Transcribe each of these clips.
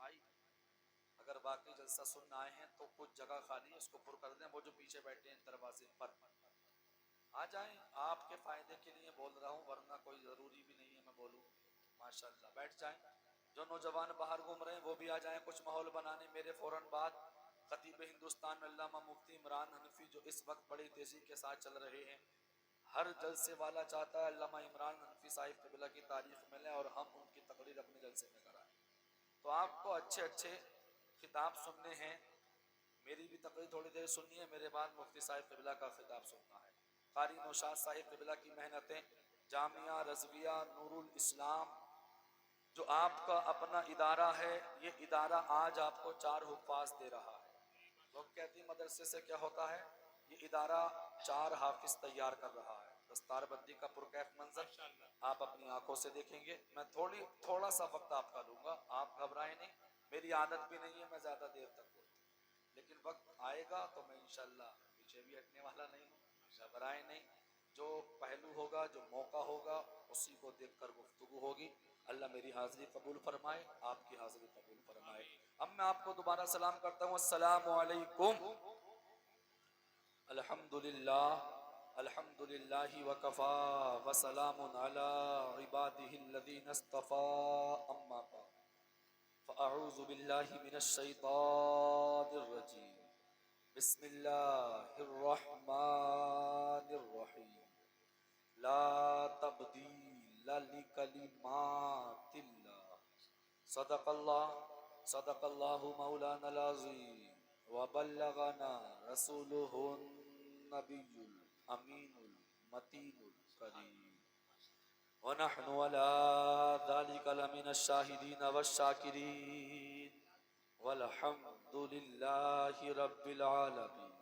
بھائی اگر باقی جلسہ سننا آئے ہیں تو کچھ جگہ خالی ہے، اس کو پر کر دیں. وہ جو پیچھے بیٹھے ہیں دروازے پر آ جائیں. آپ کے فائدے کے لیے بول رہا ہوں، ورنہ کوئی ضروری بھی نہیں ہے میں بولوں. ماشاءاللہ بیٹھ جائیں. جو نوجوان باہر گھوم رہے ہیں وہ بھی آ جائیں کچھ ماحول بنانے. میرے فوراً بعد خطیب ہندوستان علامہ مفتی عمران حنفی جو اس وقت بڑی تیزی کے ساتھ چل رہے ہیں. ہر جلسے والا چاہتا ہے علامہ عمران حنفی صاحب قبلہ کی تاریخ میں لیں اور ہم ان کی تقریر اپنے جلسے میں کرائیں. تو آپ کو اچھے اچھے خطاب سننے ہیں. میری بھی تقریر تھوڑی دیر سننی ہے، میرے بعد مفتی صاحب قبلہ کا خطاب سننا ہے. قاری نوشاد صاحب قبلہ کی محنتیں، جامعہ رضویہ نور الاسلام جو آپ کا اپنا ادارہ ہے، یہ ادارہ آج آپ کو 4 حفاظ دے رہا ہے. لوگ کہتے ہیں مدرسے سے کیا ہوتا ہے، یہ ادارہ 4 حافظ تیار کر رہا ہے. دستار بندی کا پرکیف منظر آپ اپنی آنکھوں سے دیکھیں گے. میں تھوڑا سا وقت آپ کا لوں گا، آپ گھبرائیں نہیں. میری عادت بھی نہیں ہے میں زیادہ دیر تک بولوں، لیکن وقت آئے گا تو میں انشاءاللہ پیچھے بھی ہٹنے والا نہیں ہوں. گھبرائیں نہیں. جو پہلو ہوگا، جو موقع ہوگا، اسی کو دیکھ کر گفتگو ہوگی. اللہ میری حاضری قبول فرمائے، آپ کی حاضری قبول فرمائے. اب میں آپ کو دوبارہ سلام کرتا ہوں. السلام علیکم. الحمدللہ الحمدللہ وکفا وسلام علی عبادہ الذین اصطفیٰ، اما بعد فاعوذ باللہ من الشیطان الرجیم. بسم اللہ الرحمن الرحیم. لا تبدیل لکلمات اللہ. صدق اللہ مولانا العظیم وبلغنا رسولہ النبی الامین المتین الکریم ونحن على ذلك لمن الشاہدین والشاکرین والحمد للہ رب العالمین.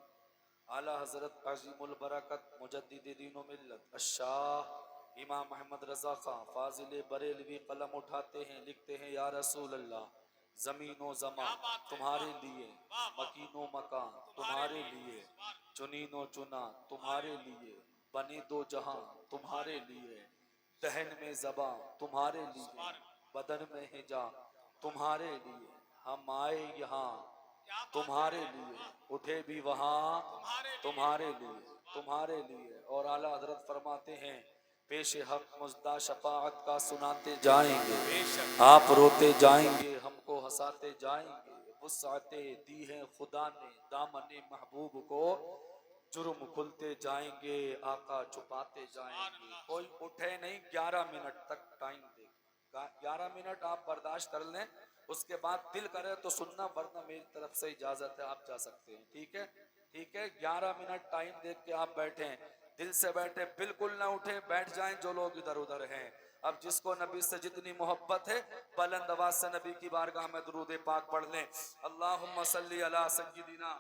اعلی حضرت عظیم البرکت مجدد دین و ملت الشاہ امام محمد رضا خان فاضل بریلوی قلم اٹھاتے ہیں، لکھتے ہیں یا رسول اللہ، زمین و زمان تمہارے لیے، مکین و مکان تمہارے لیے، چنین و چنا تمہارے لیے، بنی دو جہاں تمہارے لیے، دہن میں زباں تمہارے لیے، بدن میں ہجا تمہارے لیے. ہم آئے یہاں تمہارے لیے، اٹھے بھی وہاں تمہارے لیے، تمہارے لیے. اور اعلیٰ حضرت فرماتے ہیں پیش حق مزدہ شفاعت کا سناتے جائیں گے، آپ روتے جائیں گے، ہم کو ہنساتے جائیں گے. وسعتیں دی ہیں خدا نے دامن محبوب کو، جرم کھلتے جائیں گے، آقا چھپاتے جائیں گے. کوئی اٹھے نہیں 11 منٹ تک ٹائم دے. 11 منٹ آپ برداشت کر لیں، اس کے بعد دل کرے تو سننا، ورنہ میری طرف سے اجازت ہے آپ جا سکتے ہیں. ٹھیک ہے ٹھیک ہے. 11 منٹ ٹائم دیکھ کے آپ بیٹھیں، دل سے بیٹھے، بالکل نہ اٹھیں، بیٹھ جائیں جو لوگ ادھر ادھر ہیں. اب جس کو نبی سے جتنی محبت ہے بلند آواز سے نبی کی بارگاہ میں درود پاک پڑھ لیں. اللہم صلی علی سیدنا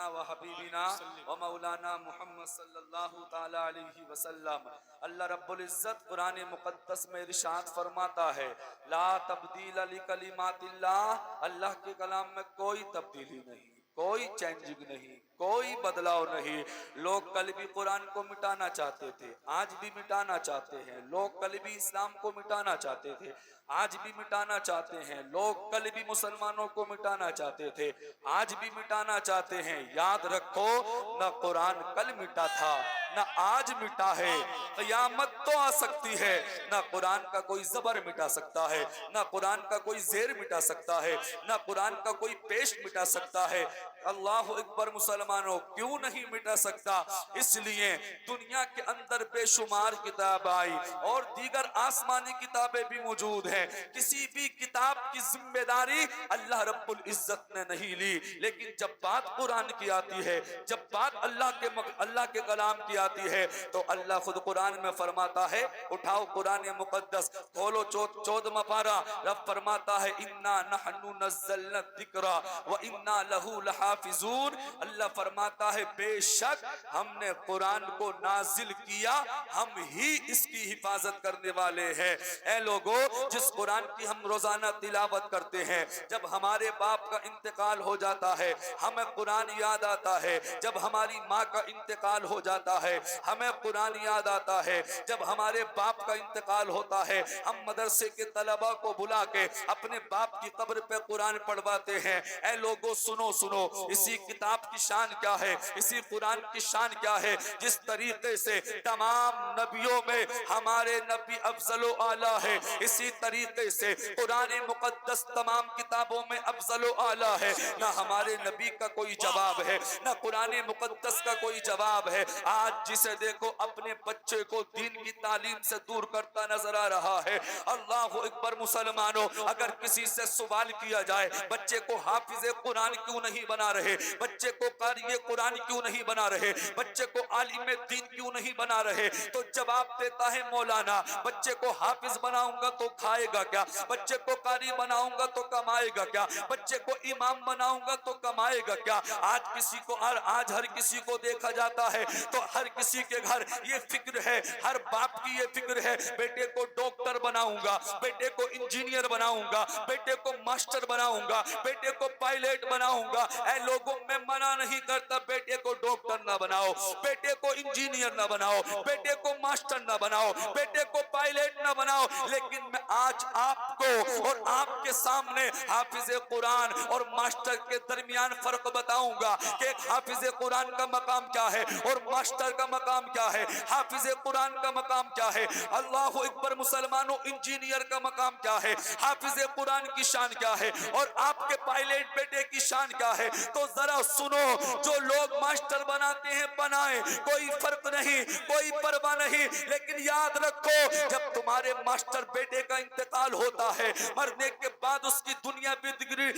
و حبیبنا و مولانا محمد صلی اللہ تعالی علیہ وسلم. اللہ رب العزت قرآن مقدس میں ارشاد فرماتا ہے لا تبدیل لکلمات اللہ. اللہ کے کلام میں کوئی تبدیلی نہیں، کوئی چینجنگ نہیں، کوئی بدلاؤ نہیں. لوگ کل بھی قرآن کو مٹانا چاہتے تھے، آج بھی مٹانا چاہتے ہیں. لوگ کل بھی اسلام کو مٹانا چاہتے تھے، آج بھی مٹانا چاہتے ہیں. لوگ کل بھی مسلمانوں کو مٹانا چاہتے تھے، آج بھی مٹانا چاہتے ہیں. یاد رکھو نہ قرآن کل مٹا تھا نہ آج مٹا ہے. قیامت تو آ سکتی ہے، نہ قرآن کا کوئی زبر مٹا سکتا ہے، نہ قرآن کا کوئی زیر مٹا سکتا ہے، نہ قرآن کا کوئی پیش مٹا سکتا ہے. اللہ اکبر. مسلمانوں کیوں نہیں مٹا سکتا؟ اس لیے دنیا کے اندر بے شمار کتاب آئی اور دیگر آسمانی کتابیں بھی موجود ہیں. کسی بھی کتاب کی ذمہ داری اللہ رب العزت نے نہیں لی، لیکن جب بات قرآن کی آتی ہے، جب بات اللہ کے کلام کی آتی ہے تو اللہ خود قرآن میں فرماتا ہے، اٹھاؤ قرآن مقدس کھولو 14واں پارہ، رب فرماتا ہے انا نحن نزلنا الذکر وانا لہ لحافظون. اللہ فرماتا ہے بے شک ہم نے قرآن کو نازل کیا، ہم ہی اس کی حفاظت کرنے والے ہیں۔ اے لوگو، جس قرآن کی ہم روزانہ تلاوت کرتے ہیں، جب ہمارے باپ کا انتقال ہو جاتا ہے ہمیں قرآن یاد آتا ہے، جب ہماری ماں کا انتقال ہو جاتا ہے ہمیں قرآن یاد آتا ہے، جب ہمارے باپ کا انتقال ہوتا ہے ہم مدرسے کے طلباء کو بلا کے اپنے باپ کی قبر پہ قرآن پڑھواتے ہیں۔ اے لوگو سنو سنو، اسی کتاب کی شان کیا ہے، اسی قرآن کی شان کیا ہے، جس طریقے سے تمام نبیوں میں ہمارے نبی افضل و اعلیٰ ہے، اسی طریقے سے قرآن مقدس تمام کتابوں میں افضل و اعلیٰ ہے۔ نہ ہمارے نبی کا کوئی جواب ہے، نہ قرآن مقدس کا کوئی جواب ہے۔ آج جسے دیکھو اپنے بچے کو دین کی تعلیم سے دور کرتا نظر آ رہا ہے۔ اللہ اکبر مسلمانوں، اگر کسی سے سوال کیا جائے بچے کو حافظ قرآن کیوں نہیں بنا رہے، بچے کو قاری قرآن کیوں نہیں بنا رہے، بچے کو عالم دین کیوں نہیں بنا رہے، تو جواب دیتا ہے مولانا بچے کو حافظ بناؤں گا تو کھائے گا کیا، بچے کو قاری بناؤں گا تو کمائے گا کیا، بچے کو امام بناؤں گا تو کمائے گا کیا۔ آج ہر کسی کو دیکھا جاتا ہے تو ہر کسی کے گھر یہ فکر ہے، ہر باپ کی یہ فکر ہے بیٹے کو ڈاکٹر بناؤں گا، بیٹے کو انجینئر بناؤں گا، بیٹے کو ماسٹر بناؤں گا، بیٹے کو پائلٹ بناؤں گا۔ اے لوگوں، میں منع نہیں کرتا بیٹے کو ڈاکٹر نہ بناؤ، بیٹے کو انجینئر نہ بناؤ، بیٹے کو ماسٹر نہ بناؤ، بیٹے کو پائلٹ نہ بناؤ، لیکن میں آج آپ کو اور آپ کے سامنے حافظ قرآن اور ماسٹر کے درمیان فرق بتاؤں گا کہ ایک حافظ قرآن کا مقام کیا ہے اور ماسٹر کا مقام کیا ہے۔ حافظ قرآن کا مقام کیا ہے، اللہ اکبر مسلمانوں، انجینئر کا مقام کیا ہے، حافظ قرآن کی شان کیا ہے، اور آپ کے پائلٹ بیٹے کی شان کیا ہے۔ تو ذرا سنو، جو لوگ ماسٹر بناتے ہیں بنائیں، کوئی فرق نہیں، کوئی پرواہ نہیں، لیکن یاد رکھو جب تمہارے ماسٹر بیٹے کا انتقال ہوتا ہے، مرنے کے بعد اس کی دنیاوی ڈگری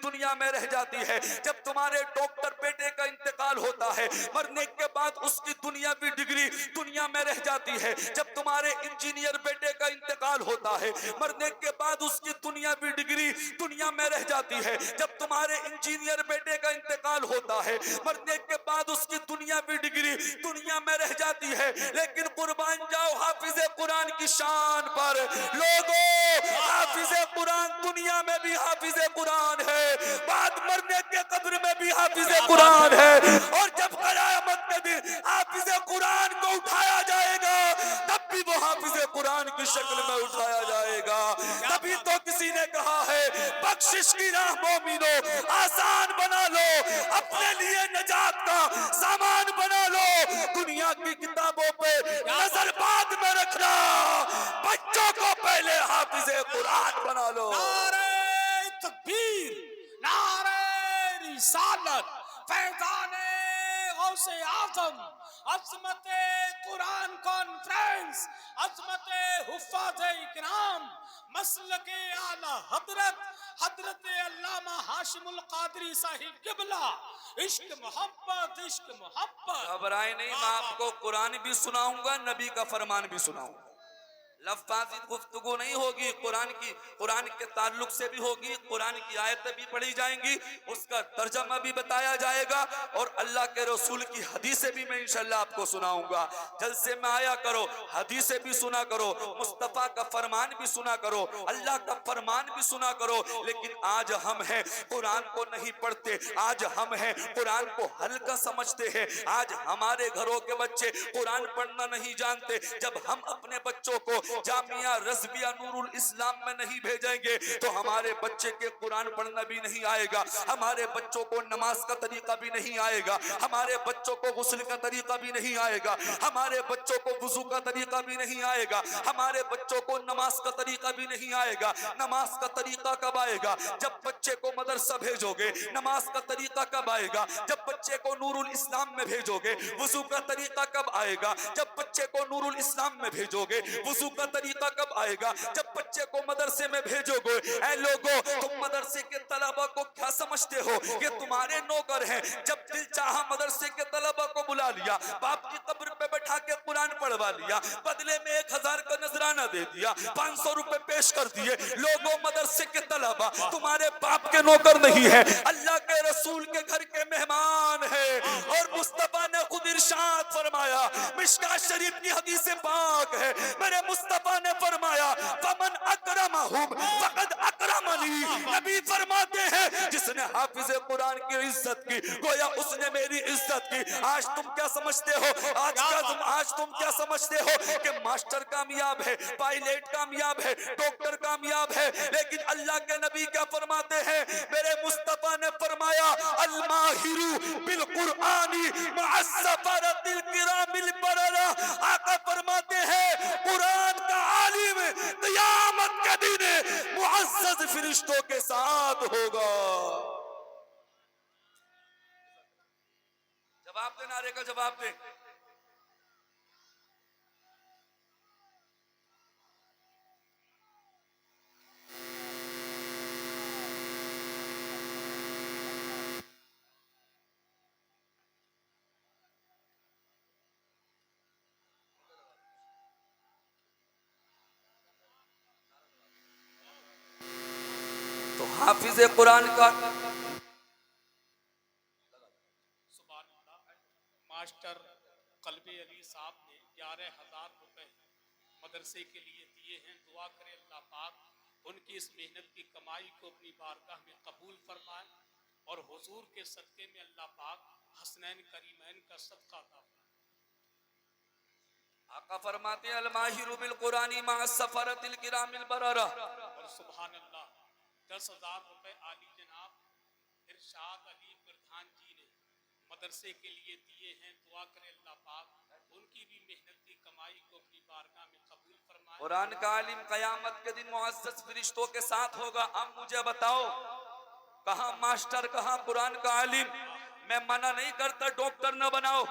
دنیا میں رہ جاتی ہے۔ جب تمہارے ڈاکٹر بیٹے کا انتقال ہوتا ہے، مرنے کے بعد اس کی دنیاوی ڈگری دنیا میں رہ جاتی ہے۔ جب تمہارے انجینئر بیٹے کا انتقال ہوتا ہے، مرنے کے بعد اس کی دنیاوی ڈگری دنیا میں رہ جاتی ہے۔ جب تمہارے انجینئر بیٹے کا انتقال ہوتا ہے، مرنے کے بعد اس کی دنیاوی ڈگری دنیا میں رہ جاتی ہے، لیکن قربان جاؤ حافظ قرآن کی شان پر۔ لوگوں، حافظ قرآن دنیا میں بھی حافظ قرآن ہے، بعد مرنے کے قبر میں بھی حافظ قرآن ہے، اور جب قیامت کے دن حافظ قرآن کو اٹھایا جائے گا تب بھی وہ حافظ قرآن کی شکل میں اٹھایا جائے گا۔ تبھی تو کسی نے کہا ہے بخشش کی راہ مومنو آسان بنا لو، اپنے لیے نجات کا سامان بنا لو، دنیا کی کتابوں پہ نظر بعد میں رکھنا، بچوں کو پہلے حافظ قرآن بنا لو۔ نعرہ تکبیر، نعرہ رسالت، فیضان غوث اعظم، عظمت قرآن کانفرنس، عظمت حفاظ اکرام، مسلک اعلی حضرت علامہ ہاشم القادری صاحب قبلہ، عشق محبت، عشق محبت۔ گھبرائے نہیں، میں آپ کو قرآن بھی سناؤں گا، نبی کا فرمان بھی سناؤں گا۔ لفظی گفتگو نہیں ہوگی، قرآن کے تعلق سے بھی ہوگی، قرآن کی آیتیں بھی پڑھی جائیں گی، اس کا ترجمہ بھی بتایا جائے گا، اور اللہ کے رسول کی حدیثیں بھی میں انشاءاللہ آپ کو سناؤں گا۔ جلسے میں آیا کرو، حدیثیں بھی سنا کرو، مصطفیٰ کا فرمان بھی سنا کرو، اللہ کا فرمان بھی سنا کرو۔ لیکن آج ہم ہیں قرآن کو نہیں پڑھتے، آج ہم ہیں قرآن کو ہلکا سمجھتے ہیں، آج ہمارے گھروں کے بچے قرآن پڑھنا نہیں جانتے۔ جب ہم اپنے بچوں کو جامعہ رضویہ نور الاسلام میں نہیں بھیجیں گے تو ہمارے بچے کے قرآن پڑھنا بھی نہیں آئے گا، ہمارے بچوں کو نماز کا طریقہ بھی نہیں آئے گا، ہمارے بچوں کو غسل کا طریقہ بھی نہیں آئے گا، ہمارے بچوں کو وضو کا طریقہ بھی نہیں آئے گا، ہمارے بچوں کو نماز کا طریقہ بھی نہیں آئے گا۔ نماز کا طریقہ کب آئے گا؟ جب بچے کو مدرسہ بھیجو گے۔ نماز کا طریقہ کب آئے گا؟ جب بچے کو نور الاسلام میں بھیجو گے۔ وضو کا طریقہ کب آئے گا؟ جب بچے کو نور الاسلام میں بھیجو گے۔ وضو کا طریقہ کب آئے گا؟ جب بچے کو مدرسے میں بھیجو گے۔ اے لوگو، تم مدرسے کے طلبہ کو کیا سمجھتے ہو؟ یہ تمہارے نوکر ہیں۔ جب دل چاہا مدرسے کے طلبہ کو بلا لیا، باپ کی قبر پہ بٹھا کے قرآن پڑھوا لیا، بدلے میں 1000 کا نذرانہ دے دیا، 500 روپے پیش کر دیے۔ لوگوں، مدرسے کے طلبہ تمہارے باپ کے نوکر نہیں ہے، اللہ کے رسول کے گھر کے مہمان ہے۔ اور مصطفیٰ نے خود ارشاد فرمایا، مشکاۃ شریف کی حدیث پاک ہے، میرے مصطفیٰ نے فرمایا فمن اکرمہم فقد اکرمنی۔ نبی فرماتے ہیں جس نے حافظ قرآن کی عزت کی، گویا اس نے میری عزت کی۔ آج تم کیا سمجھتے ہو؟ آج تم کیا سمجھتے ہو کہ ماسٹر کامیاب ہے، پائلٹ کامیاب ہے، ڈاکٹر کامیاب ہے، لیکن اللہ کے نبی کیا فرماتے ہیں؟ میرے مصطفیٰ نے فرمایا الماہر بالقرآن مع السفرۃ الکرام البررہ۔ آقا فرماتے ہیں قرآن کا عالم قیامت کے دن معزز فرشتوں کے ساتھ ہوگا۔ جواب دے، نعرے کا جواب دے۔ تو حافظ قرآن کا ماسٹر قلبی علی صاحب نے 11,000 روپے مدرسے کے لیے دیے ہیں۔ دعا کرے اللہ پاک ان کی اس محنت کی کمائی کو اپنی بارگاہ میں قبول فرمائے، اور حضور کے صدقے میں اللہ پاک حسنین کریمین کا صدقہ عطا فرمائے۔ آقا فرماتے ہیں الماہر بالقرآن مع السفرۃ الکرام البررہ۔ اور سبحان اللہ 10,000 روپے عالی جناب ارشاد علی پردھان جی نے مدرسے کے لیے دیے ہیں۔ دعا کرے اللہ پاک ان کی بھی محنت کی کمائی کو اپنی بارگاہ میں قبول فرمائے۔ قرآن کا عالم قیامت کے دن معزز فرشتوں کے ساتھ ہوگا۔ اب مجھے بتاؤ، کہاں ماسٹر، کہاں قرآن کا عالم؟ میں منع نہیں کرتا ڈاکٹر نہ بناؤ،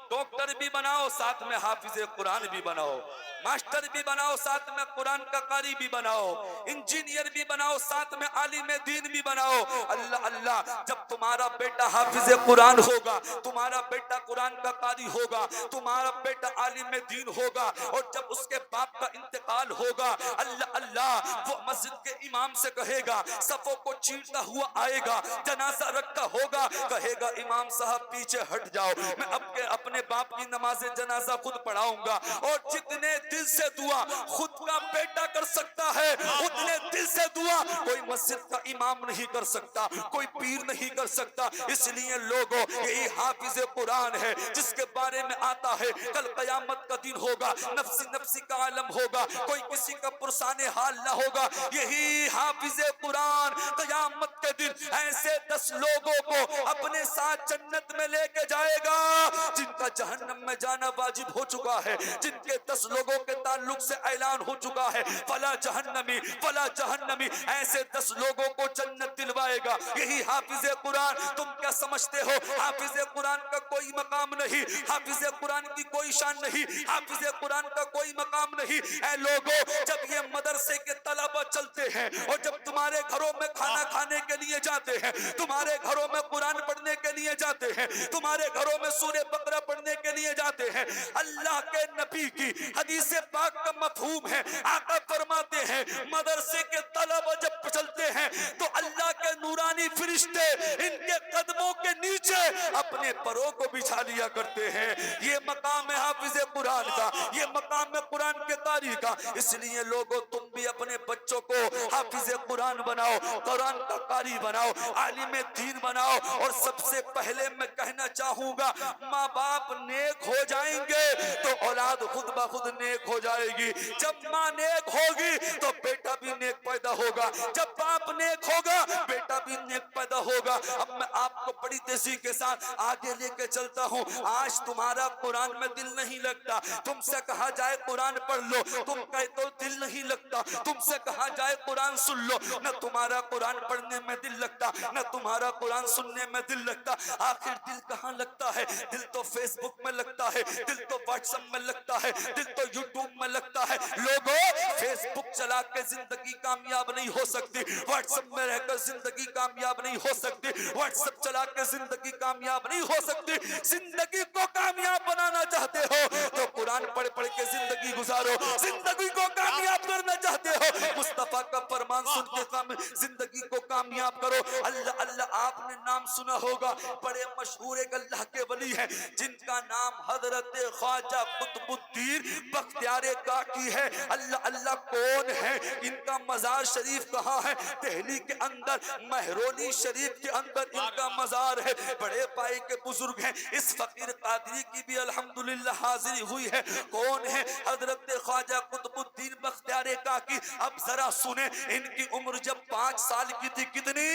ڈاکٹر بھی بناؤ، ساتھ میں حافظ قرآن بھی بناؤ، ماسٹر بھی بناؤ، ساتھ میں قرآن کا قاری بھی بناؤ، انجینئر بھی بناؤ، ساتھ میں عالم دین بھی بناؤ۔ اللہ اللہ، جب تمہارا بیٹا حافظ قرآن ہوگا، تمہارا بیٹا قرآن کا قاری ہوگا، تمہارا بیٹا عالم دین ہوگا، اور جب اس کے باپ کا انتقال ہوگا، اللہ اللہ، وہ مسجد کے امام سے کہے گا، صفوں کو چیرتا ہوا آئے گا، جنازہ رکھا ہوگا، کہے گا امام صاحب پیچھے ہٹ جاؤ، میں اپنے باپ کی نماز جنازہ خود پڑھاؤں گا۔ اور جتنے دل سے دعا خود کا بیٹا کر سکتا ہے، اتنے دل سے دعا کوئی مسجد کا امام نہیں کر سکتا، کوئی پیر نہیں کر سکتا۔ اس لیے لوگوں، یہی حافظ قرآن ہے جس کے بارے میں آتا ہے کل قیامت کا دن ہوگا، نفسی نفسی کا عالم ہوگا، کوئی کسی کا پرسان حال نہ ہوگا۔ یہی حافظ قرآن قیامت کے دن ایسے 10 لوگوں کو اپنے ساتھ جنت میں لے کے جائے گا جن کا جہنم میں جانا واجب ہو چکا ہے، جن کے 10 لوگوں کے تعلق سے اعلان ہو چکا ہے فلا جہنمی فلا جہنمی، ایسے 10 لوگوں کو جنت دلوائے گا یہی حافظ قرآن۔ تم کیا سمجھتے ہو حافظ قرآن کا کوئی مقام نہیں، حافظ قرآن کی کوئی شان نہیں، حافظ قرآن کا کوئی مقام نہیں؟ اے لوگوں، جب یہ مدرسے کے طلبہ چلتے ہیں اور جب تمہارے گھروں میں کھانا کھانے کے لیے جاتے ہیں، تمہارے گھروں میں قرآن پڑھنے کے لیے جاتے ہیں، تمہارے گھروں میں سورہ بقرہ پڑھنے کے لیے جاتے ہیں، اللہ کے نبی کی حدیث پاک کا مفہوم ہے، آقا فرماتے ہیں مدرسے کے طلبہ جب چلتے ہیں تو اللہ کے نورانی فرشتے ان کے قدموں کے نیچے اپنے پروں کو بچھا لیا کرتے ہیں۔ یہ مقام ہے حافظ قرآن کا، یہ مقام ہے قرآن کے قاری کا۔ اس لیے لوگوں، تم بھی اپنے بچوں کو حافظ قرآن بناؤ، قرآن کا قاری بناؤ، عالم دین بناؤ۔ اور سب سے پہلے میں کہنا چاہوں گا، ماں باپ نیک ہو جائیں گے تو اولاد خود بخود نیک ہو جائے گی۔ جب ماں نیک ہوگی تو بیٹا بھی نیک پیدا پیدا ہوگا. جب باپ نیک ہوگا بیٹا بھی نیک پیدا ہوگا. اب میں آپ کو بڑی تیزی کے ساتھ آگے لے کے چلتا ہوں. آج تمہارا قرآن میں دل نہیں لگتا. تم سے کہا جائے قرآن پڑھ لو, تم کہتے ہو دل نہیں لگتا. تم سے کہا جائے قرآن سن لو, نہ تمہارا قرآن پڑھنے میں دل لگتا, نہ تمہارا قرآن سننے میں دل لگتا. آخر دل کہاں لگتا ہے؟ دل تو فیس بک میں لگتا ہے, دل تو واٹس ایپ میں لگتا ہے, دل تو یوٹیوب میں لگتا ہے. لوگوں, فیس بک چلا کے زندگی کامیاب نہیں ہو سکتی, واٹس ایپ میں رہ کر زندگی کامیاب نہیں ہو سکتی, واٹس ایپ چلا کے زندگی کامیاب نہیں ہو سکتی. زندگی کو کامیاب بنانا چاہتے ہو تو قرآن پڑھ پڑھ کے زندگی گزارو. زندگی کو کامیاب کرنا چاہتے ہو مصطفیٰ کا فرمان سن کے زندگی کو کامیاب کرو. اللہ اللہ, آپ نے نام سنا ہوگا, بڑے مشہور ایک اللہ کے ولی ہیں جن کا نام حضرت خواجہ قطب الدین بختیار کاکی ہے. اللہ اللہ, کون ہے؟ ان کا مزار شریف کہاں ہے؟ دہلی کے اندر مہرونی شریف کے اندر ان کا مزار ہے. بڑے پائے کے بزرگ ہیں. اس فقیر قادری کی بھی الحمدللہ حاضری ہوئی ہے. کون ہے؟ حضرت خواجہ قطب الدین بختیار کاکی. اب ذرا سنیں, ان کی عمر جب 5 سال کی تھی, کتنی؟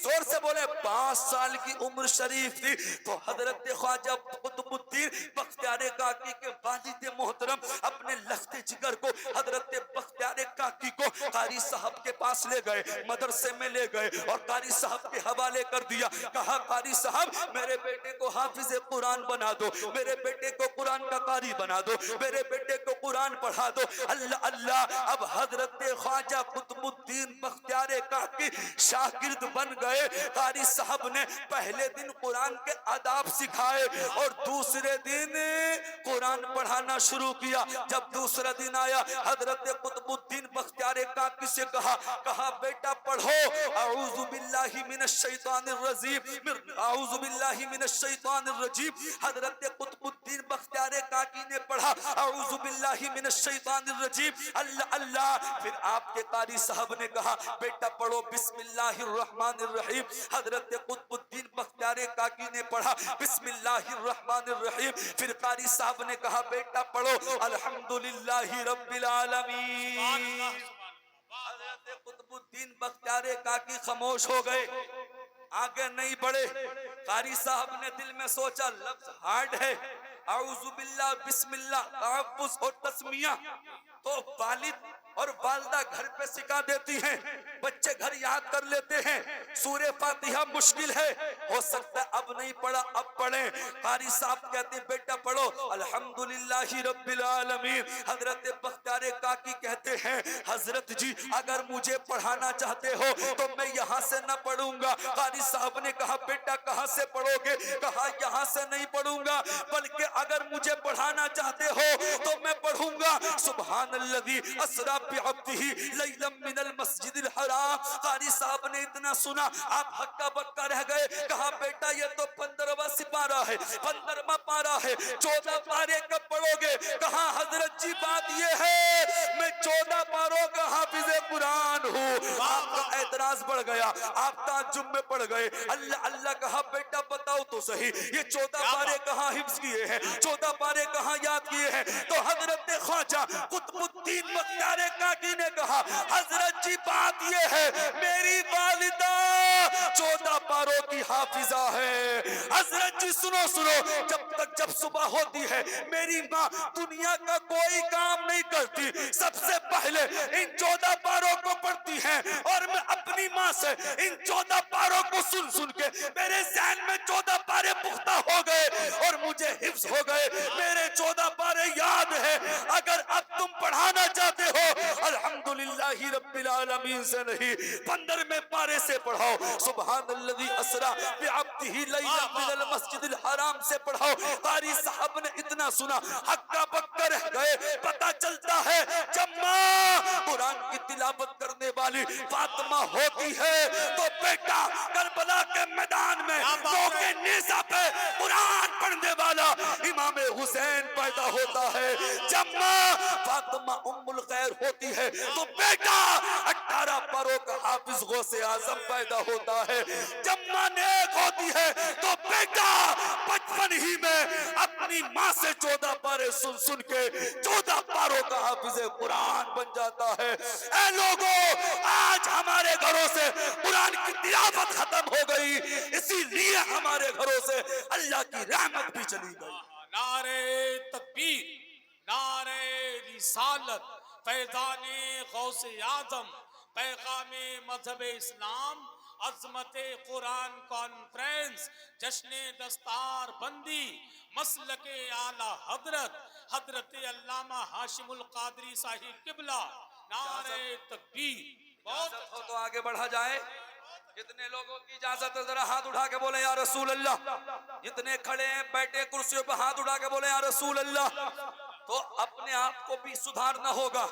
زور سے بولے, 5 سال کی عمر شریف تھی تو حضرت خواجہ قطب الدین بختیار کاکی کے والد محترم اپنے لخت جگر کو, حضرت بختیار کاکی کو قاری صاحب کے پاس لے گئے, مدرسے میں لے گئے اور قاری صاحب کے حوالے کر دیا. کہا قاری صاحب میرے بیٹے کو حافظ قرآن بنا دو, میرے بیٹے کو قرآن کا قاری بنا دو, میرے بیٹے کو قرآن پڑھا دو. اللہ اللہ, اب حضرت خواجہ قطب الدین بختیار کاکی شاگرد بن گئے. قاری صاحب نے پہلے دن قرآن کے آداب سکھائے اور دوسرے دن قرآن پڑھانا شروع کیا. جب دوسرا دن آیا حضرت قطب الدین بختیار کاکی سے کہا بیٹا پڑھو اعوذ باللہ من الشیطان الرجیم, اعوذ باللہ من الشیطان الرجیم. حضرت قطب الدین بختیار کاکی نے پڑھا اعوذ باللہ من الشیطان الرجیم. اللہ اللہ, پھر آپ کے قاری صاحب نے کہا بیٹا پڑھو بسم اللہ الرحمن الرحیم. حضرت قطب الدین بختیار کاکی نے پڑھا بسم اللہ الرحمن الرحیم. پھر قاری صاحب نے کہا بیٹا پڑھو الحمدللہ رب العالمین. حضرت قطب الدین بختیار کاکی خاموش ہو گئے, آگے نہیں بڑھے. قاری صاحب نے دل میں سوچا لفظ ہارڈ ہے, اعوذ باللہ بسم اللہ تحفظ اور تسمیہ تو والد اور والدہ گھر پہ سکھا دیتی ہیں, بچے گھر یاد کر لیتے ہیں. سورہ فاتحہ مشکل ہے, ہو سکتا ہے اب نہیں پڑھا اب پڑھیں. قاری صاحب کہتے ہیں بیٹا پڑھو الحمدللہ رب العالمین. حضرت بختیار کاکی کہتے ہیں حضرت جی اگر مجھے پڑھانا چاہتے ہو تو میں یہاں سے نہ پڑھوں گا. قاری صاحب نے کہا بیٹا کہاں سے پڑھو گے؟ کہا یہاں سے نہیں پڑھوں گا, بلکہ اگر مجھے پڑھانا چاہتے ہو تو میں پڑھوں گا سبحان الذی اسری بعبدہ لیلا من المسجد الحرام. قاری صاحب نے اتنا سنا آپ ہکا بکا رہ گئے. کہا بیٹا یہ تو 15واں سپارہ ہے, 15واں پارہ ہے, 14 پارے کب پڑھو گے؟ کہا حضرت جی بات یہ ہے میں 14 پاروں کا حافظ قرآن ہوں. آپ کا اعتراض بڑھ گیا, آپ تعجب میں پڑ گئے. اللہ اللہ کہا بیٹا بتاؤ تو صحیح یہ 14 پارے کہاں حفظ کیے ہیں, 14 پارے کہاں یاد کیے ہیں؟ تو حضرت خواجہ قطب الدین بختیار کاکی نے کہا حضرت جی بات یہ ہے میری والدہ 14 پاروں کی حافظہ ہے. حضرت جی سنو سنو, جب صبح ہوتی ہے میری ماں دنیا کا کوئی کام نہیں کرتی, سب سے پہلے ان 14 پاروں کو پڑھتی ہیں اور میں اپنی ماں سے ان 14 پاروں کو سن سن کے میرے ذہن میں 14 پارے پختہ ہو گئے اور مجھے حفظ ہو گئے. میرے 14 پارے یاد ہیں. اگر اب تم پڑھانا چاہتے ہو الحمدللہ رب العالمین سے نہیں 15ویں پارے سے پڑھاؤ سبحان الذی اسری بعبدہ لیلا من المسجد الحرام سے پڑھاؤ. قاری صاحب نے اتنا سنا ہکا بکا رہ گئے. پتا چلتا ہے جب ماں قرآن کی تلاوت کرنے والی فاطمہ ہوتی ہے تو بیٹا کربلا کے میدان میں موقع نیزہ پہ قرآن پڑھنے والا امام حسین پیدا ہوتا ہے. جب ماں فاطمہ ام الخیر ہوتی ہے تو بیٹا 18 پاروں کا حافظ غوث اعظم پیدا ہوتا ہے. جب ماں نیک ہوتی ہے تو بیٹا بچپن ہی میں اپنی ماں سے 14 پارے سن سن کے 14 پاروں کا حافظ قرآن بن جاتا ہے. اے لوگوں ہمارے گھروں سے قرآن کی تلاوت ختم ہو گئی، اسی لیے ہمارے گھروں سے اللہ کی رحمت بھی چلی گئی۔ نعرے تکبیر، نعرے رسالت، فیضان غوث اعظم، پیغام مذہب اسلام، عظمت قرآن کانفرنس، جشن دستار بندی، مسلک اعلی حضرت حضرت علامہ ہاشم القادری صاحب قبلہ، نعرے تکبیر۔ بہت اجازت ہو تو آگے بڑھا جائے۔ جتنے لوگوں کی اجازت ہے ذرا ہاتھ اٹھا کے بولیں یا رسول اللہ۔ جتنے کھڑے ہیں بیٹھے کرسیوں پہ ہاتھ اٹھا کے بولیں یا رسول اللہ۔ تو اپنے آپ کو بھی سدھارنا ہوگا،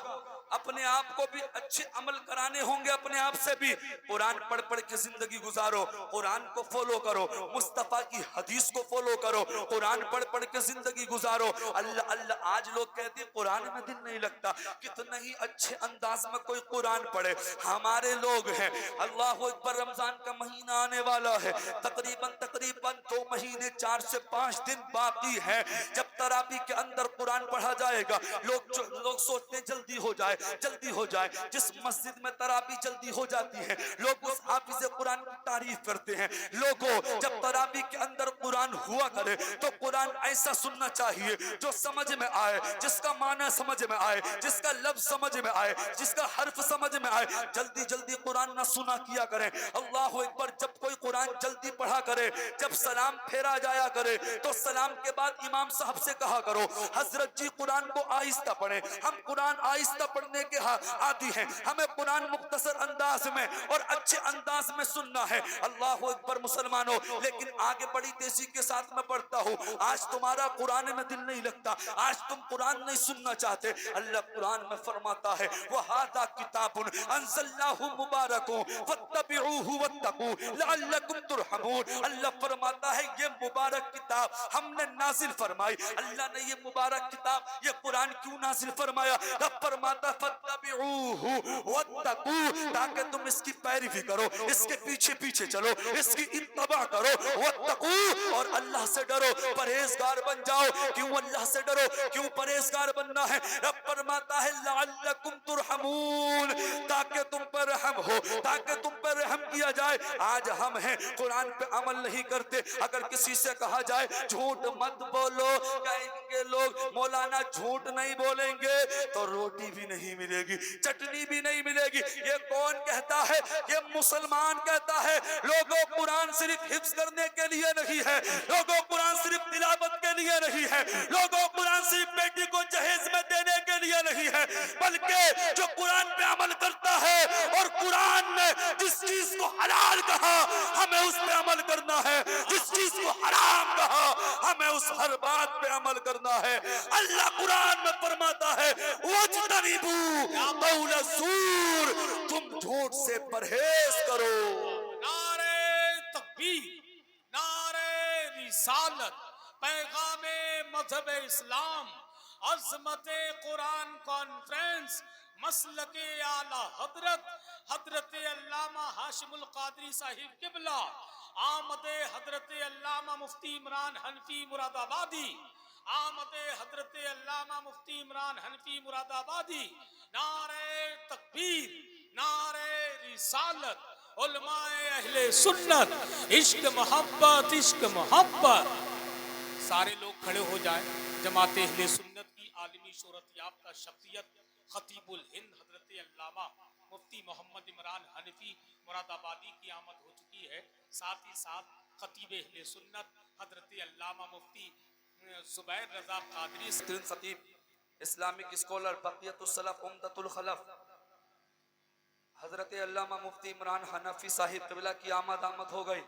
اپنے آپ کو بھی اچھے عمل کرانے ہوں گے، اپنے آپ سے بھی قرآن پڑھ پڑھ کے زندگی گزارو، قرآن کو فالو کرو، مصطفیٰ کی حدیث کو فالو کرو، قرآن پڑھ پڑھ کے زندگی گزارو۔ اللہ اللہ، آج لوگ کہتے ہیں قرآن میں دل نہیں لگتا، کتنا ہی اچھے انداز میں کوئی قرآن پڑھے۔ ہمارے لوگ ہیں، اللہ اکبر، رمضان کا مہینہ آنے والا ہے، تقریباً 2 مہینے 4 سے 5 دن باقی ہے، جب تراویح کے اندر قرآن پڑھا جائے گا، لوگ سوچتے ہیں جلدی ہو جائے جلدی ہو جائے۔ جس مسجد میں تراویح جلدی ہو جاتی ہے، لوگ اس حافظ قرآن کی تعریف کرتے ہیں۔ لوگوں، جب تراویح کے اندر قرآن ہوا کرے تو قرآن ایسا سننا چاہیے جو سمجھ میں آئے، جس کا معنی سمجھ میں آئے، جس کا لفظ سمجھ میں آئے، جس کا حرف سمجھ میں آئے۔ جلدی جلدی قرآن نہ سنا کیا کریں۔ اللہ اکبر، جب کوئی قرآن جلدی پڑھا کرے، جب سلام پھیرا جایا کرے تو سلام کے بعد امام صاحب سے کہا کرو حضرت جی قرآن کو آہستہ پڑھیں، ہم قرآن آہستہ پڑھنے کے عادی ہیں، ہمیں قرآن مختصر انداز میں اور اچھے انداز میں سننا ہے۔ اللہ اکبر مسلمانوں، لیکن آگے بڑی تیزی کے ساتھ میں پڑھتا ہوں، آج تمہارا قرآن میں دل نہیں لگتا، آج تم قرآن نہیں سننا چاہتے۔ اللہ قرآن میں فرماتا ہے وَهَذَا كِتَابٌ أَنزَلْنَاهُ مُبَارَكٌ فَاتَّبِعُوهُ وَاتَّقُوا لَعَلَّكُمْ تُرْحَمُونَ۔ اللہ فرماتا ہے یہ مبارک کتاب ہم نے نازل فرمائی۔ اللہ نے یہ مبارک کتاب، یہ قرآن کیوں نازل فرمایا؟ رب فرماتا فَاتَّبِعُوهُ وَاتَّقُوا، تاکہ تم اس کی پیروی کرو، اس کے پیچھے پیچھے چلو، اس کی اتباع کرو۔ وَاتَّقُوا، اور اللہ سے ڈرو، پرہیزگار بن جاؤ۔ کیوں اللہ سے ڈرو؟ کیوں پرہیزگار بننا ہے؟ رب فرماتا ہے لعلکم ترحمون، تاکہ تم پر رحم ہو، تاکہ تم پر رحم کیا جائے۔ آج ہم ہیں قرآن پہ عمل نہیں کرتے۔ اگر کسی سے کہا جائے جھوٹ مت بولو، کہیں گے لوگ مولانا جھوٹ نہیں بولیں گے تو روٹی بھی نہیں ملے گی، چٹنی بھی نہیں ملے گی۔ یہ کون کہتا ہے؟ یہ مسلمان کہتا ہے۔ لوگوں، قرآن صرف حفظ کرنے کے لیے نہیں ہے، لوگوں قرآن صرف تلاوت کے لیے نہیں ہے، لوگوں قرآن صرف بیٹی کو جہیز میں دینے کے لیے نہیں ہے، بلکہ جو قرآن پہ عمل کرتا ہے اور قرآن نے جس چیز کو حلال کہا ہمیں اس پہ عمل کرنا ہے، جس چیز کو حرام کہا ہمیں اس ہر بات پہ عمل کرنا ہے۔ اللہ قرآن میں فرماتا ہے وَاجْتَنِبُوا قَوْلَ الزُّورِ، تم جھوٹ سے پرہیز کرو۔ نعرے تکبیر، نعرے رسالت، پیغام مذہب اسلام، عظمت قرآن کانفرنس، مسلک اعلی حضرت حضرت علامہ ہاشم القادری صاحب قبلہ، آمد حضرت علامہ مفتی عمران حنفی مراد آبادی، آمد حضرت علامہ مفتی عمران حنفی مراد آبادی۔ نعرے تکبیر، نعرے رسالت، علماء اہل سنت، عشق محبت، عشق محبت۔ سارے لوگ کھڑے ہو جائیں۔ جماعت اہل سنت کی عالمی شہرت یافتہ شخصیت خطیب الہند حضرت علامہ مفتی محمد عمران حنفی مراد آبادی کی آمد ہو چکی ہے۔ ساتھ ہی ساتھ خطیب اہل سنت حضرت علامہ مفتی زبیر رضا قادری خطیب، اسلامک اسکالر، بقیت السلف، عمدۃ الخلف، حضرت علامہ مفتی عمران حنفی صاحب قبلہ کی آمد ہو گئی۔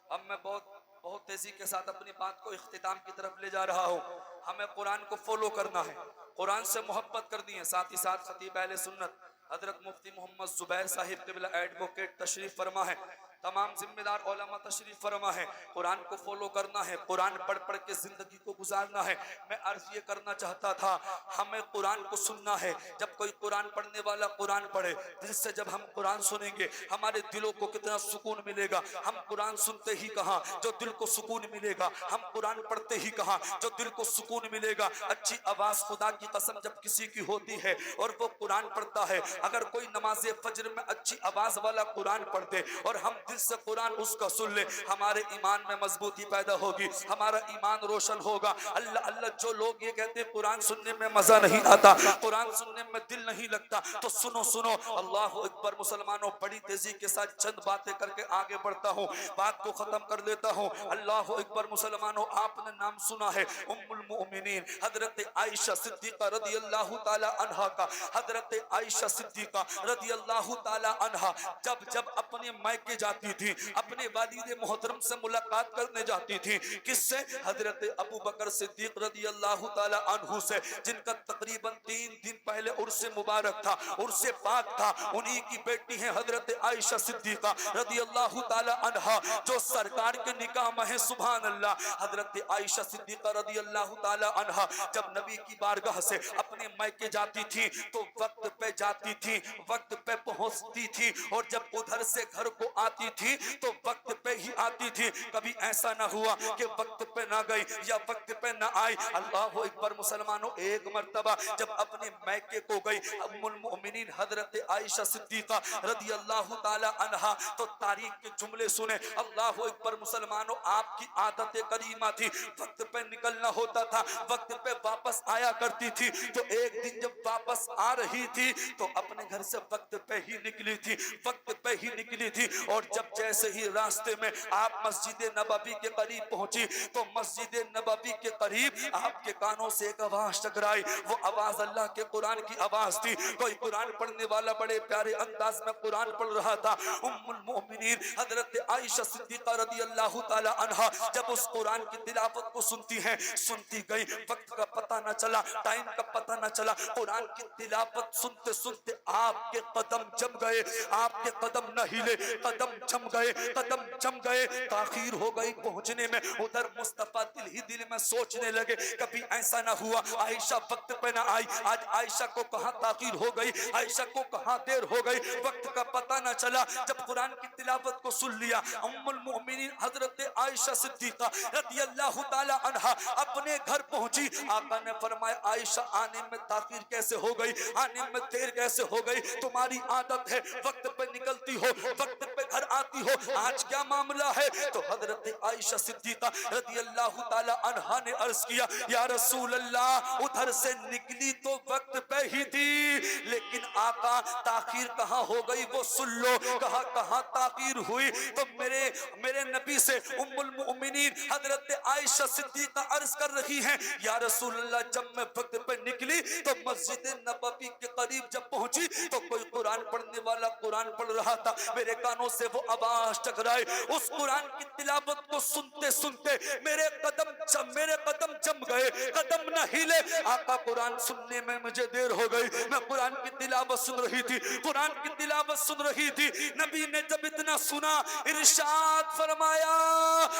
اب میں بہت تیزی کے ساتھ اپنی بات کو اختتام کی طرف لے جا رہا ہوں۔ ہمیں قرآن کو فالو کرنا ہے، قرآن سے محبت کرنی ہے۔ ساتھ ہی ساتھ خطیب اہل سنت حضرت مفتی محمد زبیر صاحب قبلہ ایڈوکیٹ تشریف فرما ہے۔ تمام ذمہ دار علماء تشریف فرما ہے. قرآن کو فالو کرنا ہے, قرآن پڑھ پڑھ کے زندگی کو گزارنا ہے. میں عرض یہ کرنا چاہتا تھا, ہمیں قرآن کو سننا ہے. جب کوئی قرآن پڑھنے والا قرآن پڑھے, دل سے جب ہم قرآن سنیں گے ہمارے دلوں کو کتنا سکون ملے گا. ہم قرآن سنتے ہی کہاں جو دل کو سکون ملے گا, ہم قرآن پڑھتے ہی کہاں جو دل کو سکون ملے گا. اچھی آواز خدا کی قسم جب کسی کی ہوتی ہے اور وہ قرآن پڑھتا ہے, اگر کوئی نماز فجر میں اچھی آواز والا قرآن پڑھ دے اور ہم دل سے قرآن اس کا سن لے, ہمارے ایمان میں مضبوطی پیدا ہوگی, ہمارا ایمان روشن ہوگا. اللہ اللہ جو لوگ یہ کہتے ہیں قرآن سننے میں مزہ نہیں آتا, قرآن سننے میں دل نہیں لگتا, تو سنو سنو, اللہ اکبر. مسلمانوں بڑی تیزی کے ساتھ چند باتیں کر کے آگے بڑھتا ہوں, بات کو ختم کر لیتا ہوں. اللہ اکبر. مسلمانوں آپ نے نام سنا ہے ام المؤمنین حضرت عائشہ صدیقہ رضی اللہ تعالی عنہا کا. حضرت عائشہ صدیقہ رضی اللہ تعالی عنہا جب جب اپنے مائکے جاتی تھی, اپنے والد محترم سے ملاقات کرنے جاتی تھی. کس سے؟ حضرت ابو بکر صدیق رضی اللہ تعالی عنہ سے, جن کا تقریباً 3 دن پہلے عرس مبارک تھا, عرس پاک تھا. انہی کی بیٹی ہیں حضرت عائشہ صدیقہ رضی اللہ تعالی عنہا, جو سرکار کے نکاح میں ہے. سبحان اللہ. حضرت عائشہ صدیقہ رضی اللہ تعالی عنہا جب نبی کی بارگاہ سے اپنے مائکے جاتی تھی تو وقت پہ جاتی تھی, وقت پہ پہنچتی تھی, اور جب ادھر سے گھر کو آتی تھی تو وقت پہ ہی آتی تھی. کبھی ایسا نہ ہوا کہ وقت پہ نہ گئی یا وقت پہ نہ آئی. اللہ اکبر. مسلمانوں ایک مرتبہ جب اپنے میکے کو گئی ام المؤمنین حضرت عائشہ صدیقہ رضی اللہ تعالی عنہا, تو تاریخ کے جملے سنے. اللہ اکبر. مسلمانوں آپ کی عادت کریمہ تھی, وقت پہ نکلنا ہوتا تھا, وقت پہ واپس آیا کرتی تھی. تو ایک دن جب واپس آ رہی تھی تو اپنے گھر سے وقت پہ ہی نکلی تھی, وقت پہ ہی نکلی تھی. اور جب جیسے ہی راستے میں آپ مسجد نبوی کے قریب پہنچی تو مسجد نبوی کے قریب آپ کے کانوں سے ایک آواز ٹکرائی. وہ آواز اللہ کے قرآن کی آواز تھی. کوئی قرآن پڑھنے والا بڑے پیارے انداز میں قرآن پڑھ رہا تھا. ام المؤمنین حضرت عائشہ صدیقہ رضی اللہ تعالی عنہا جب اس قرآن کی تلاوت کو سنتی ہیں, سنتی گئی, وقت کا پتہ نہ چلا, ٹائم کا پتہ نہ چلا. قرآن کی تلاوت سنتے سنتے آپ کے قدم جم گئے, آپ کے قدم نہ ہلے, قدم جم گئے, قدم جم گئے. تاخیر ہو گئی پہنچنے میں. ادھر مصطفیٰ دل ہی دل میں سوچنے لگے کبھی ایسا نہ ہوا عائشہ وقت پہ نہ آئی, آج عائشہ کو کہاں تاخیر ہو گئی, عائشہ کو کہاں دیر ہو گئی, وقت کا پتہ نہ چلا. جب قرآن کی تلاوت کو سن لیا, ام المؤمنین حضرت عائشہ صدیقہ رضی اللہ تعالی عنہا اپنے گھر پہنچی. آقا نے فرمایا عائشہ آنے میں تاخیر کیسے ہو گئی, آنے میں دیر کیسے ہو گئی, تمہاری عادت ہے وقت پہ نکلتی ہو, وقت پہ گھر آتی ہو, آج کیا معاملہ ہے؟ تو حضرت عائشہ صدیقہ رضی اللہ تعالی عنہا نے عرض کیا یا رسول اللہ ادھر سے نکلی تو وقت پہ ہی تھی, لیکن آقا تاخیر کہاں ہو گئی وہ سن لو. کہاں کہاں تاخیر ہوئی؟ تو میرے نبی سے ام المؤمنین حضرت عائشہ صدیقہ عرض کر رہی ہیں یا رسول اللہ جب میں وقت پہ نکلی تو مسجد نبوی کے قریب جب پہنچی تو کوئی قرآن پڑھنے والا قرآن پڑھ رہا تھا. میرے کانوں سے وہ آواز ٹکرائی. اس قرآن کی تلاوت کو سنتے سنتے میرے قدم جم گئے, قدم نہ ہلے. آقا قرآن سننے میں مجھے دیر ہو گئی, میں قرآن کی تلاوت سن رہی تھی, قرآن کی تلاوت سن رہی تھی. نبی نے جب اتنا سنا ارشاد فرمایا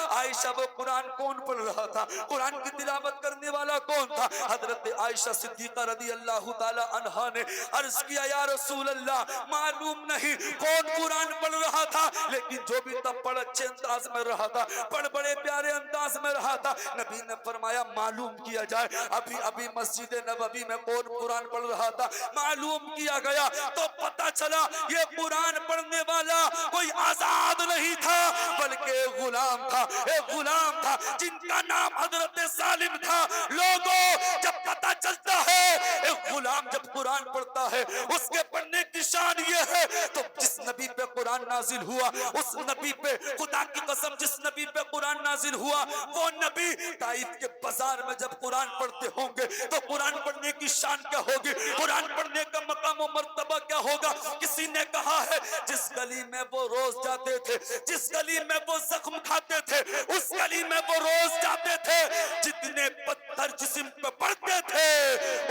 عائشہ وہ قرآن کون پڑھ رہا تھا, قرآن کی تلاوت کرنے والا کون تھا؟ حضرت عائشہ صدیقہ رضی اللہ تعالی عنہا نے عرض کیا یا رسول اللہ معلوم نہیں کون قرآن پڑھ رہا تھا, لیکن جو بھی تب پڑھ اچھے انداز میں رہا تھا, پڑھ بڑے پیارے انداز میں رہا تھا. نبی نے فرمایا معلوم کیا جائے. ابھی مسجد نبوی میں کون قرآن پڑھ رہا تھا معلوم کیا گیا تو پتہ چلا یہ قرآن پڑھنے والا کوئی آزاد نہیں تھا بلکہ ایک غلام تھا, ایک غلام تھا جن کا نام حضرت سالم تھا. لوگوں جب پتہ چلتا ہے ایک غلام جب قرآن پڑھتا ہے اس کے پڑھنے کی شان یہ ہے, تو جس نبی پہ قرآن نازل ہوا اس نبی پہ خدا کی قسم جس نبی پہ قرآن نازل ہوا وہ نبی طائف کے بازار میں جب قرآن پڑھتے ہوں گے تو قرآن پڑھنے کی شان کیا ہوگی, قرآن پڑھنے کا مقام و مرتبہ کیا ہوگا. کسی نے کہا ہے جس گلی میں وہ روز جاتے تھے, جس گلی میں وہ زخم کھاتے تھے, اس گلی میں وہ روز جاتے تھے, جتنے پتھر جسم پہ پڑتے تھے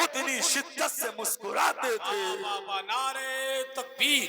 اتنی شدت سے مسکراتے تھے. نعرے تکبیر,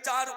4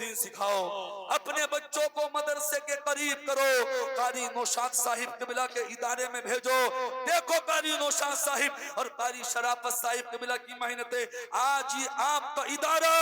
دین سکھاؤ، اپنے بچوں کو مدرسے کے قریب کرو، قاری نوشاد صاحب قبلہ کے ادارے میں بھیجو۔ دیکھو قاری نوشاد صاحب اور قاری شرافت صاحب قبلہ کی محنتیں، آج یہ آپ کا ادارہ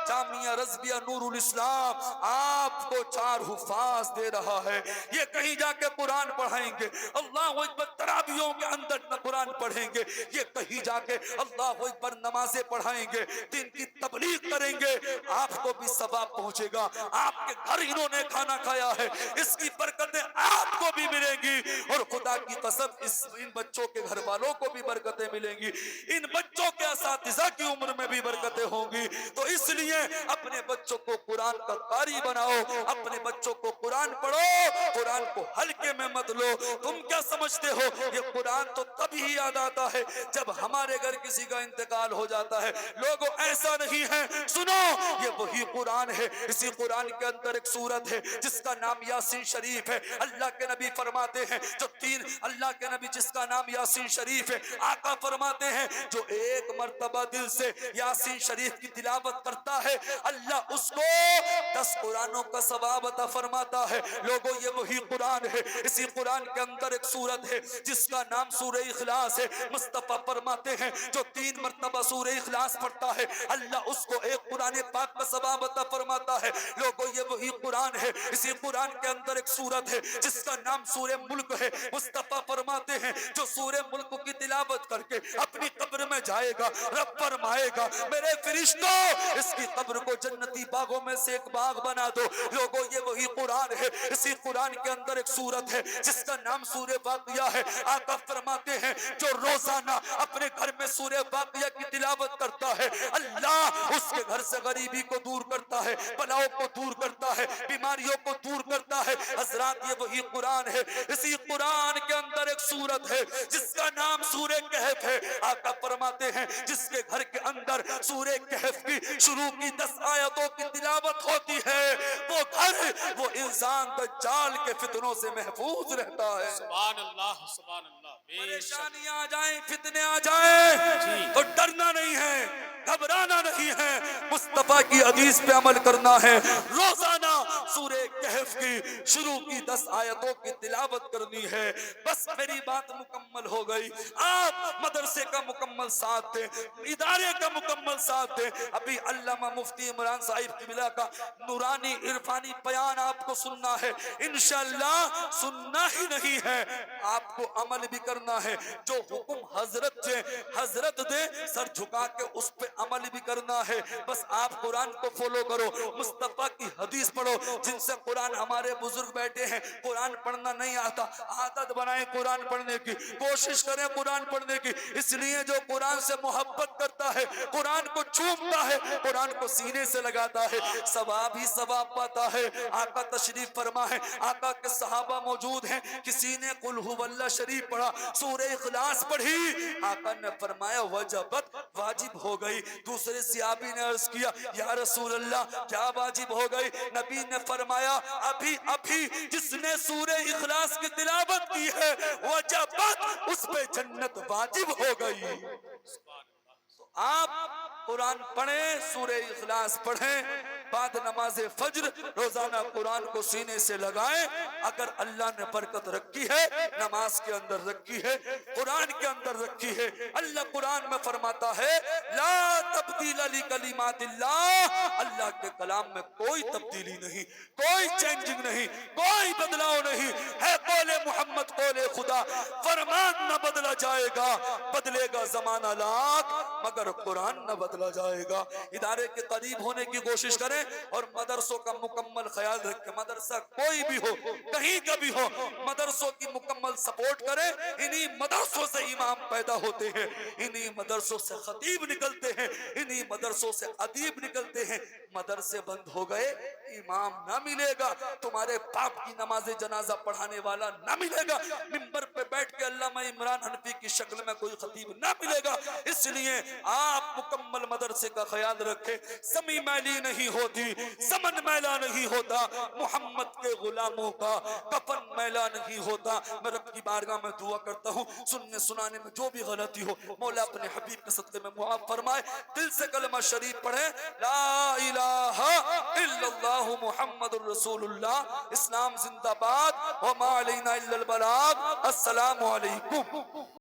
جامعہ رضویہ نور الاسلام آپ کو 4 حفاظ دے رہا ہے۔ یہ کہیں جا کے قرآن پڑھائیں گے، اللہ اکبر، تراویحوں کے اندر قرآن پڑھیں گے، یہ کہیں جا کے اللہ اکبر نمازیں پڑھائیں گے، دین کی تبلیغ کریں گے، آپ کو بھی ثواب پہنچے گا۔ آپ کے گھر انہوں نے کھانا کھایا ہے، اس کی برکتیں آپ کو بھی ملیں گی، اور خدا کی قسم ان بچوں کے گھر والوں کو بھی برکتیں ملیں گی، ان بچوں کے اساتذہ کی عمر میں بھی برکتیں ہوں گی۔ تو اس لیے اپنے بچوں کو قرآن کا قاری بناؤ، اپنے بچوں کو قرآن پڑھو، قرآن کو ہلکے میں مت لو۔ تم کیا سمجھتے ہو یہ قرآن تو تب ہی یاد آتا ہے جب ہمارے گھر کسی کا انتقال ہو جاتا ہے؟ لوگوں ایسا نہیں ہے، سنو یہ وہی قرآن ہے۔ اسی قرآن کے اندر ایک سورت ہے جس کا نام یاسین شریف ہے۔ اللہ کے نبی فرماتے ہیں اللہ کے نبی جس کا نام یاسین شریف ہے، آقا فرماتے ہیں جو ایک مرتبہ دل سے یاسین شریف کی تلاوت کرتا ہے اللہ اس کو 10 قرآنوں کا ثواب عطا فرماتا ہے۔ لوگوں یہ وہی قرآن ہے۔ اسی قرآن کے اندر ایک سورت ہے جس کا نام سورہ اخلاص ہے۔ مصطفیٰ فرماتے ہیں جو 3 مرتبہ سورہ اخلاص پڑھتا ہے اللہ اس کو ایک قرآن پاک کا ثواب عطا فرماتا ہے۔ لوگوں یہ وہی قرآن ہے۔ اسی قرآن کے اندر ایک سورت ہے جس کا نام سورہ ملک ہے۔ مصطفیٰ فرماتے ہیں جو سورہ ملک کی تلاوت کر کے اپنی قبر میں جائے گا رب فرمائے گا میرے فرشتوں اس کی قبر کو جنتی باغوں میں سے ایک باغ بنا دو۔ لوگوں یہ وہی قرآن ہے۔ اسی قرآن کے اندر ایک سورت ہے جس کا نام سورہ واقعہ ہے۔ آقا فرماتے ہیں جو روزانہ اپنے گھر میں سورہ واقعہ کی تلاوت کرتا ہے اللہ اس کے گھر سے غریبی کو دور کرتا ہے، بلاؤں کو دور کرتا ہے، بیماریوں کو دور کرتا ہے۔ حضرات یہ وہی قرآن ہے۔ اسی قرآن کے اندر ایک سورت ہے جس کا نام سورہ کہف ہے۔ آقا فرماتے ہیں جس کے گھر کے اندر سورہ کہف کی شروع کی 10 آیتوں کی تلاوت ہوتی ہے وہ گھر وہ انسان دجال کے فتنوں سے محفوظ رہتا ہے۔ سبحان اللہ، سبحان اللہ، بے شک۔ پریشانیاں آ جائیں، فتنے آ جائیں تو ڈرنا نہیں ہے، گھبرانا نہیں ہے، مصطفیٰ کی حدیث پہ عمل کرنا ہے۔ روزانہ سورہ کہف کی شروع کی 10 آیتوں کی تلاوت کرنی ہے۔ بس میری بات مکمل ہو گئی۔ آپ مدرسے کا مکمل ساتھ دیں، ادارے کا مکمل ساتھ دیں۔ ابھی علامہ مفتی عمران صاحب قبلہ کا نورانی عرفانی بیان آپ کو سننا ہے، انشاءاللہ سننا ہی نہیں ہے، آپ کو عمل بھی کرنا ہے۔ جو حکم حضرت دے سر جھکا کے اس پہ عمل بھی کرنا ہے۔ بس آپ قرآن کو فالو کرو، مصطفیٰ کی حدیث پڑھو۔ جن سے قرآن ہمارے بزرگ بیٹھے ہیں قرآن پڑھنا نہیں آتا، عادت بنائیں قرآن پڑھنے کی، کوشش کریں قرآن پڑھنے کی۔ اس لیے جو قرآن سے محبت کرتا ہے، قرآن کو چومتا ہے، قرآن کو سینے سے لگاتا ہے، ثواب ہی ثواب پاتا ہے۔ آقا تشریف فرما ہے، آقا کے صحابہ موجود ہیں، کسی نے قل هو اللہ شریف پڑھا، سورہ اخلاص پڑھی، آقا نے فرمایا وجبت، واجب ہو گئی۔ دوسرے صحابی نے عرض کیا یا رسول اللہ کیا واجب ہو گئی؟ نبی نے فرمایا ابھی جس نے سورہ اخلاص کی تلاوت کی ہے وجبت، اس پہ جنت واجب ہو گئی۔ آپ قرآن پڑھیں، سورہ اخلاص پڑھیں، بعد نماز فجر روزانہ قرآن کو سینے سے لگائیں۔ اگر اللہ نے برکت رکھی ہے، نماز کے اندر رکھی ہے، قرآن کے اندر رکھی ہے، اللہ قرآن میں فرماتا ہے لا تبدیل لکلمات اللہ، اللہ کے کلام میں کوئی تبدیلی نہیں، کوئی چینجنگ نہیں، کوئی بدلاؤ نہیں ہے۔ قول محمد قول خدا، فرمان نہ بدلا جائے گا، بدلے گا زمانہ لاکھ مگر قرآن نہ بدلا جائے گا۔ ادارے کے قریب ہونے کی کوشش کریں اور مدرسوں کا مکمل خیال رکھیں۔ مدرسہ کوئی بھی ہو، کہیں کا بھی ہو، مدرسوں کی مکمل سپورٹ کریں۔ انہی مدرسوں سے امام پیدا ہوتے ہیں، انہی مدرسوں سے خطیب نکلتے ہیں، انہی مدرسوں سے ادیب نکلتے ہیں۔ مدرسے بند ہو گئے، امام نہ ملے گا، تمہارے باپ کی نماز جنازہ پڑھانے والا نہ ملے گا، منبر پہ بیٹھ کے علامہ عمران حنفی کی شکل میں کوئی خطیب نہ ملے گا۔ اس لیے آپ مکمل مدرسے کا خیال رکھیں۔ سمی میلی نہیں ہوتا۔ ہوتی، زمن میلا نہیں ہوتا، محمد کے غلاموں کا کفن میلا نہیں ہوتا۔ میں رب کی بارگاہ میں دعا کرتا ہوں سننے سنانے میں جو بھی غلطی ہو مولا اپنے حبیب کے صدقے میں معاف فرمائے۔ دل سے کلمہ شریف پڑھیں، لا الہ الا اللہ محمد الرسول اللہ۔ اسلام زندہ باد، وما علینا الا البلاغ۔ السلام علیکم۔